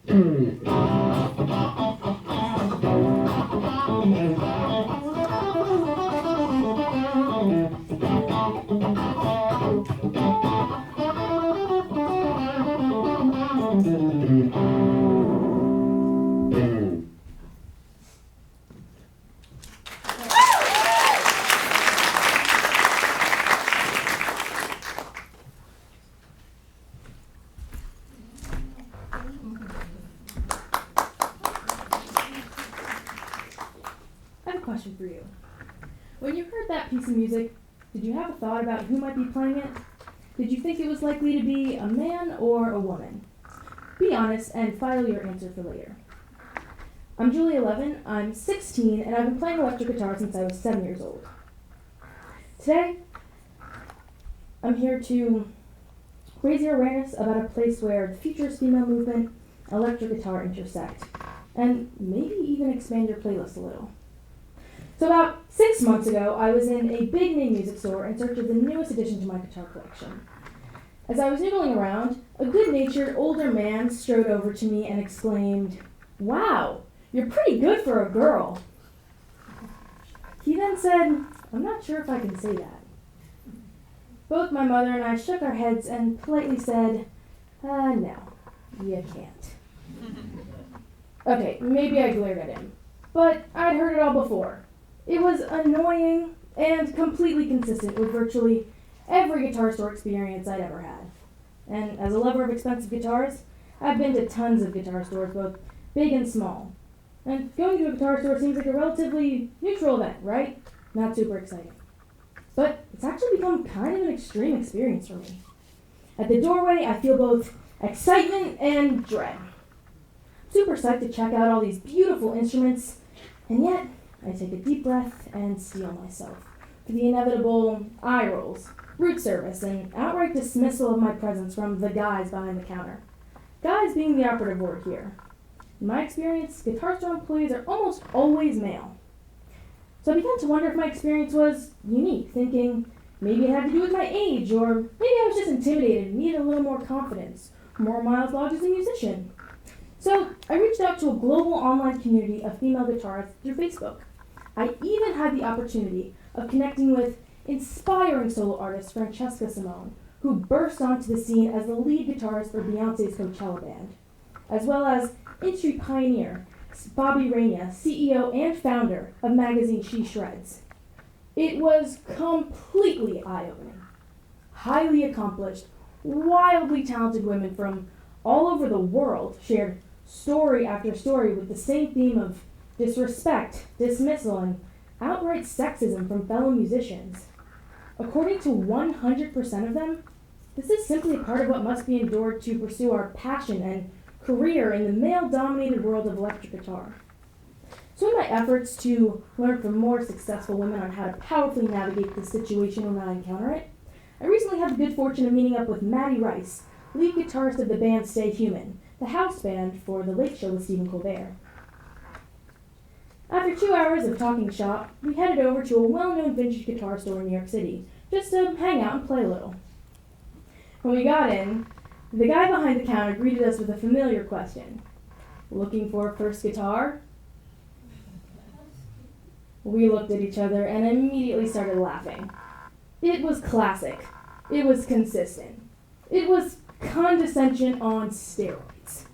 I have a question for you. When you heard that piece of music, did you have a thought about who might be playing it? Did you think it was likely to be a man or a woman? Be honest and file your answer for later. I'm Julia Levin, I'm 16, and I've been playing electric guitar since I was 7 years old. Today, I'm here to raise your awareness about a place where the futurist female movement and electric guitar intersect, and maybe even expand your playlist a little. So about 6 months ago, I was in a big name music store in search of the newest addition to my guitar collection. As I was noodling around, a good-natured older man strode over to me and exclaimed, "Wow, you're pretty good for a girl." He then said, "I'm not sure if I can say that." Both my mother and I shook our heads and politely said, "No, you can't." Okay, maybe I glared at him, but I'd heard it all before. It was annoying and completely consistent with virtually every guitar store experience I'd ever had. And as a lover of expensive guitars, I've been to tons of guitar stores, both big and small. And going to a guitar store seems like a relatively neutral event, right? Not super exciting. But it's actually become kind of an extreme experience for me. At the doorway, I feel both excitement and dread. Super psyched to check out all these beautiful instruments, and yet I take a deep breath and steel myself for the inevitable eye rolls, root service, and outright dismissal of my presence from the guys behind the counter. Guys being the operative word here. In my experience, guitar store employees are almost always male. So I began to wonder if my experience was unique, thinking maybe it had to do with my age, or maybe I was just intimidated and needed a little more confidence, more miles logged as a musician. So I reached out to a global online community of female guitarists through Facebook. I even had the opportunity of connecting with inspiring solo artist Francesca Simone, who burst onto the scene as the lead guitarist for Beyoncé's Coachella band, as well as industry pioneer Bobby Reyna, CEO and founder of magazine She Shreds. It was completely eye-opening. Highly accomplished, wildly talented women from all over the world shared story after story with the same theme of disrespect, dismissal, and outright sexism from fellow musicians. According to 100% of them, this is simply part of what must be endured to pursue our passion and career in the male-dominated world of electric guitar. So in my efforts to learn from more successful women on how to powerfully navigate this situation when I encounter it, I recently had the good fortune of meeting up with Maddie Rice, lead guitarist of the band Stay Human, the house band for The Late Show with Stephen Colbert. After 2 hours of talking shop, we headed over to a well-known vintage guitar store in New York City, just to hang out and play a little. When we got in, the guy behind the counter greeted us with a familiar question. "Looking for a first guitar?" We looked at each other and immediately started laughing. It was classic. It was consistent. It was condescension on steroids.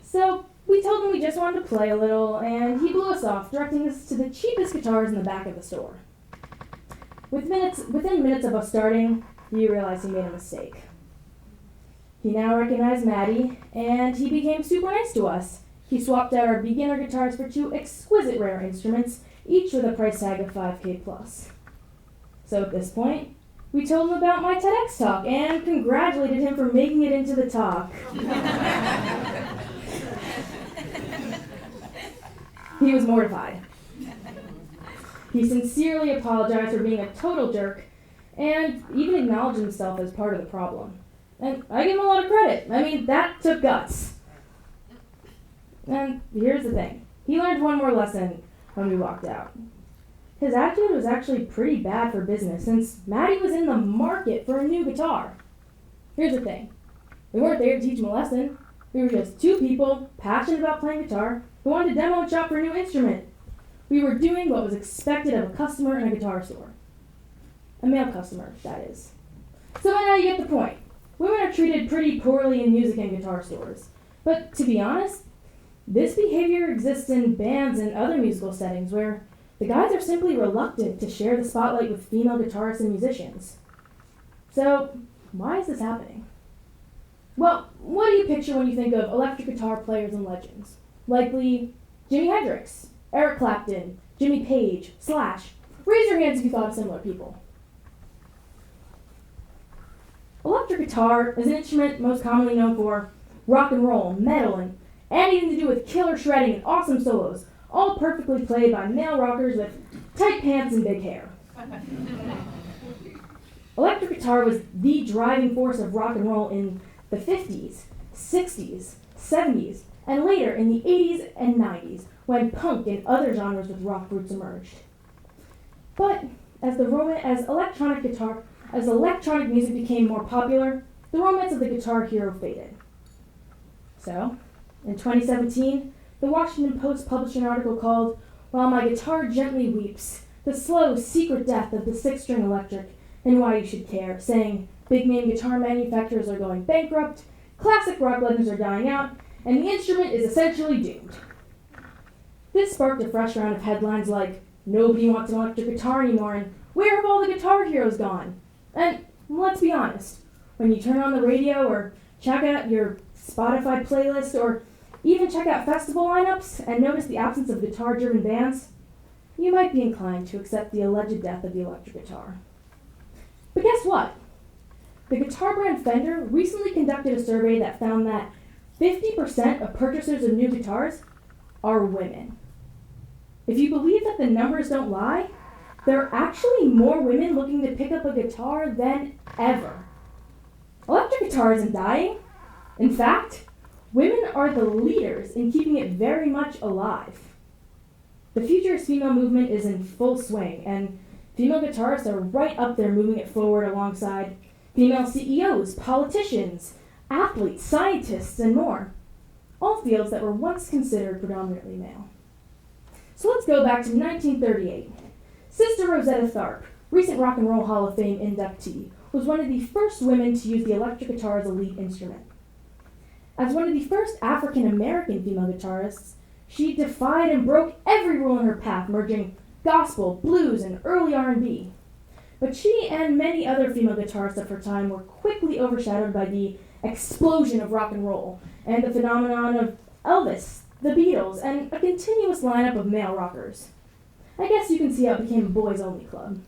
So we told him we just wanted to play a little, and he blew us off, directing us to the cheapest guitars in the back of the store. Within minutes of us starting, he realized he made a mistake. He now recognized Maddie, and he became super nice to us. He swapped out our beginner guitars for 2 exquisite rare instruments, each with a price tag of $5K plus. So at this point, we told him about my TEDx talk and congratulated him for making it into the talk. He was mortified. He sincerely apologized for being a total jerk and even acknowledged himself as part of the problem. And I give him a lot of credit. I mean, that took guts. And here's the thing. He learned one more lesson when we walked out. His attitude was actually pretty bad for business since Maddie was in the market for a new guitar. Here's the thing. We weren't there to teach him a lesson. We were just two people passionate about playing guitar who wanted to demo and shop for a new instrument. We were doing what was expected of a customer in a guitar store. A male customer, that is. So by now you get the point. Women are treated pretty poorly in music and guitar stores. But to be honest, this behavior exists in bands and other musical settings where the guys are simply reluctant to share the spotlight with female guitarists and musicians. So, why is this happening? Well, what do you picture when you think of electric guitar players and legends? Likely Jimi Hendrix, Eric Clapton, Jimmy Page, Slash. Raise your hands if you thought of similar people. Electric guitar is an instrument most commonly known for rock and roll, metal, and anything to do with killer shredding and awesome solos, all perfectly played by male rockers with tight pants and big hair. Electric guitar was the driving force of rock and roll in the 50s, 60s, 70s, and later in the 80s and 90s, when punk and other genres with rock roots emerged. But as electronic music became more popular, the romance of the guitar hero faded. So, in 2017, the Washington Post published an article called "While My Guitar Gently Weeps, the Slow, Secret Death of the Six-String Electric and Why You Should Care," saying big-name guitar manufacturers are going bankrupt, classic rock legends are dying out, and the instrument is essentially doomed. This sparked a fresh round of headlines like, "Nobody wants an electric guitar anymore," and "Where have all the guitar heroes gone?" And let's be honest, when you turn on the radio or check out your Spotify playlist or even check out festival lineups and notice the absence of guitar-driven bands, you might be inclined to accept the alleged death of the electric guitar. But guess what? The guitar brand Fender recently conducted a survey that found that 50% of purchasers of new guitars are women. If you believe that the numbers don't lie, there are actually more women looking to pick up a guitar than ever. Electric guitar isn't dying. In fact, women are the leaders in keeping it very much alive. The futurist female movement is in full swing, and female guitarists are right up there moving it forward alongside female CEOs, politicians, athletes, scientists, and more. All fields that were once considered predominantly male. So let's go back to 1938. Sister Rosetta Tharpe, recent Rock and Roll Hall of Fame inductee, was one of the first women to use the electric guitar as a lead instrument. As one of the first African-American female guitarists, she defied and broke every rule in her path, merging gospel, blues, and early R&B. But she and many other female guitarists of her time were quickly overshadowed by the explosion of rock and roll and the phenomenon of Elvis, the Beatles, and a continuous lineup of male rockers. I guess you can see how it became a boys-only club.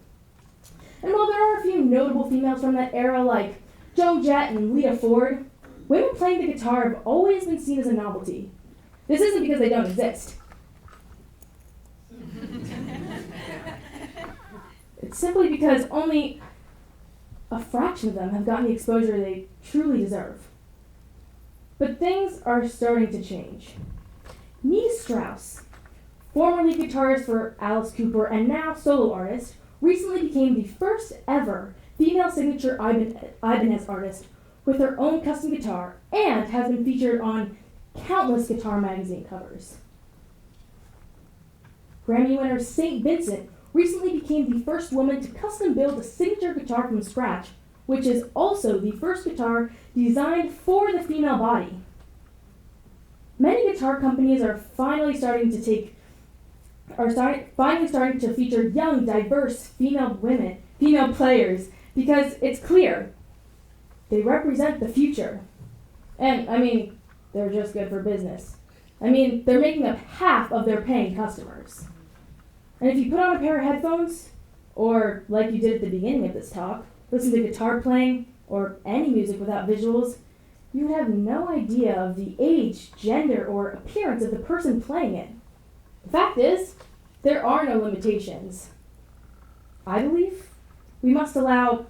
And while there are a few notable females from that era like Joan Jett and Lita Ford, women playing the guitar have always been seen as a novelty. This isn't because they don't exist. It's simply because only a fraction of them have gotten the exposure they truly deserve. But things are starting to change. Nita Strauss, formerly guitarist for Alice Cooper and now solo artist, recently became the first ever female signature Ibanez artist with her own custom guitar and has been featured on countless guitar magazine covers. Grammy winner St. Vincent recently became the first woman to custom build a signature guitar from scratch, which is also the first guitar designed for the female body. Many guitar companies are finally starting to feature young, diverse female players, because it's clear they represent the future. And, they're just good for business. They're making up half of their paying customers. And if you put on a pair of headphones, or like you did at the beginning of this talk, listen to guitar playing, or any music without visuals, you would have no idea of the age, gender, or appearance of the person playing it. The fact is, there are no limitations. I believe we must allow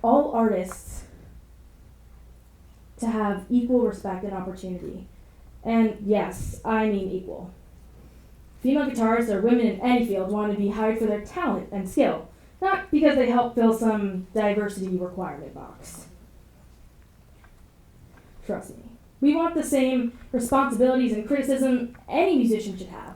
all artists to have equal respect and opportunity. And yes, I mean equal. Female guitarists or women in any field want to be hired for their talent and skill, not because they help fill some diversity requirement box. Trust me, We want the same responsibilities and criticism any musician should have.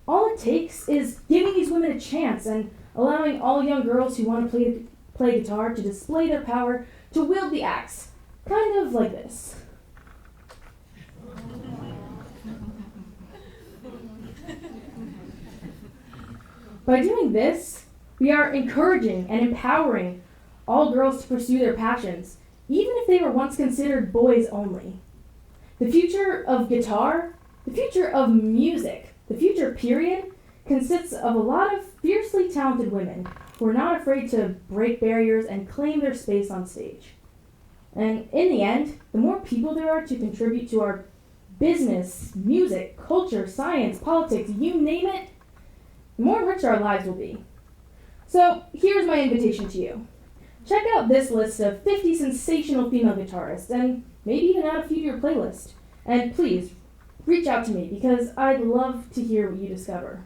All it takes is giving these women a chance and allowing all young girls who want to play guitar to display their power to wield the axe, kind of like this. By doing this, we are encouraging and empowering all girls to pursue their passions, even if they were once considered boys only. The future of guitar, the future of music, the future period, consists of a lot of fiercely talented women who are not afraid to break barriers and claim their space on stage. And in the end, the more people there are to contribute to our business, music, culture, science, politics, you name it, the more enriched our lives will be. So here's my invitation to you. Check out this list of 50 sensational female guitarists and maybe even add a few to your playlist. And please, reach out to me because I'd love to hear what you discover.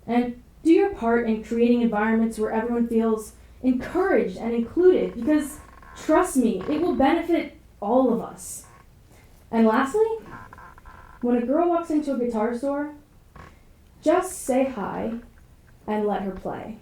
And do your part in creating environments where everyone feels encouraged and included because, trust me, it will benefit all of us. And lastly, when a girl walks into a guitar store, just say hi and let her play.